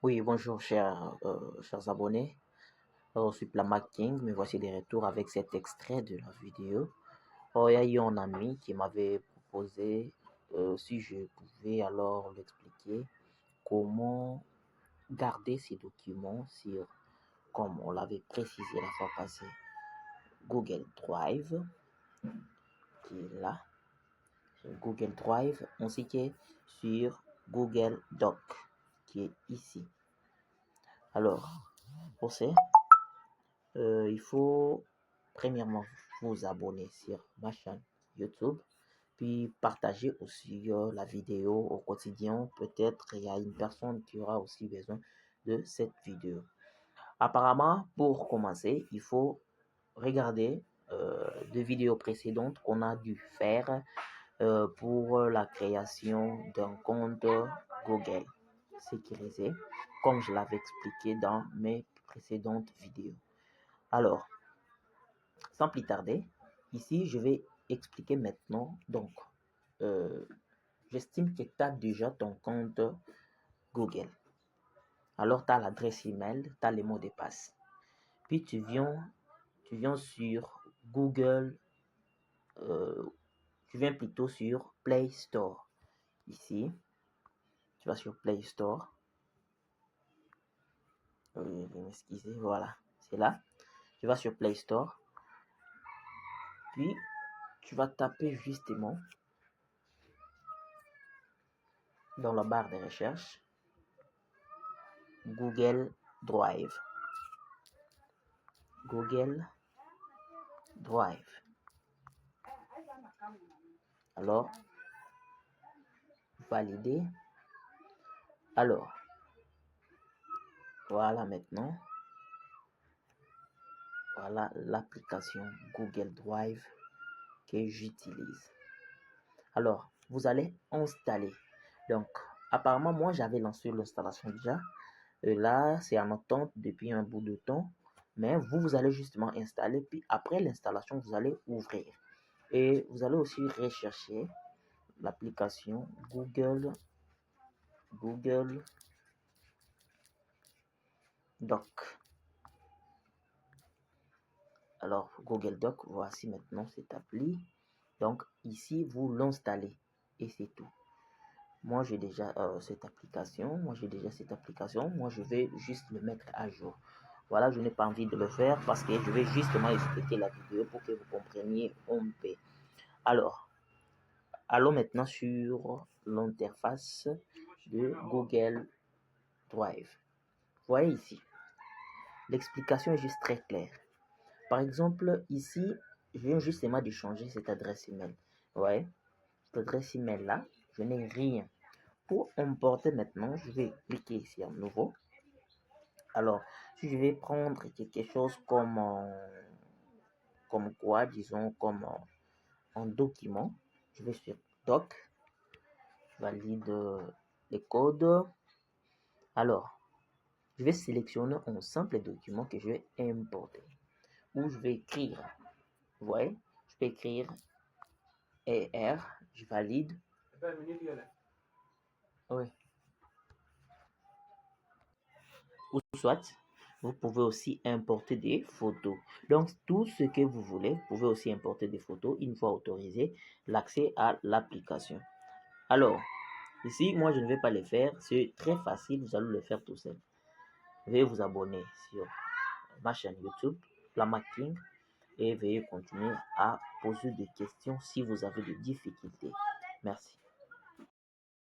Oui, bonjour chers abonnés. Je suis Plama King, me voici de retour avec cet extrait de la vidéo. Il y a eu un ami qui m'avait proposé si je pouvais alors l'expliquer comment garder ces documents sur, comme on l'avait précisé la fois passée, Google Drive, qui est là, sur Google Drive, ainsi que sur Google Doc, qui est ici. Alors, pour ça, il faut premièrement vous abonner sur ma chaîne YouTube, puis partager aussi la vidéo au quotidien. Peut-être il y a une personne qui aura aussi besoin de cette vidéo. Apparemment, pour commencer, il faut regarder deux vidéos précédentes qu'on a dû faire pour la création d'un compte Google sécurisé, comme je l'avais expliqué dans mes précédentes vidéos. Alors, sans plus tarder, ici, je vais expliquer maintenant. Donc, j'estime que tu as déjà ton compte Google. Alors, tu as l'adresse email, tu as les mots de passe. Puis, tu viens sur Google, tu viens plutôt sur Play Store. Ici, tu vas sur Play Store. M'excuser, voilà, c'est là. Tu vas sur Play Store. Puis, tu vas taper justement dans la barre de recherche Google Drive. Google Drive. Alors, valider. Alors, voilà maintenant. Voilà l'application Google Drive que j'utilise. Alors, vous allez installer. Donc, apparemment, moi, j'avais lancé l'installation déjà. Et là, c'est en attente depuis un bout de temps. Mais vous allez justement installer. Puis après l'installation, vous allez ouvrir. Et vous allez aussi rechercher l'application Google Doc. Alors, Google Doc, voici maintenant cette appli. Donc, ici, vous l'installez et c'est tout. Moi, j'ai déjà cette application. Moi, je vais juste le mettre à jour. Voilà, je n'ai pas envie de le faire parce que je vais justement expliquer la vidéo pour que vous compreniez un peu. Alors, allons maintenant sur l'interface de Google Drive. Vous voyez ici, l'explication est juste très claire. Par exemple, ici, je viens justement de changer cette adresse email. Ouais, cette adresse email là, je n'ai rien. Pour importer maintenant, je vais cliquer ici à nouveau. Alors, si je vais prendre quelque chose comme quoi, disons, comme un document, je vais sur Doc, je valide les codes. Alors, je vais sélectionner un simple document que je vais importer. Où je vais écrire. Vous voyez, je peux écrire ER, je valide. Oui. Ou soit, vous pouvez aussi importer des photos. Donc, tout ce que vous voulez, vous pouvez aussi importer des photos une fois autorisé l'accès à l'application. Alors, ici, moi, je ne vais pas le faire. C'est très facile, vous allez le faire tout seul. Veuillez vous abonner sur ma chaîne YouTube, Plama King, et veuillez continuer à poser des questions si vous avez des difficultés. Merci.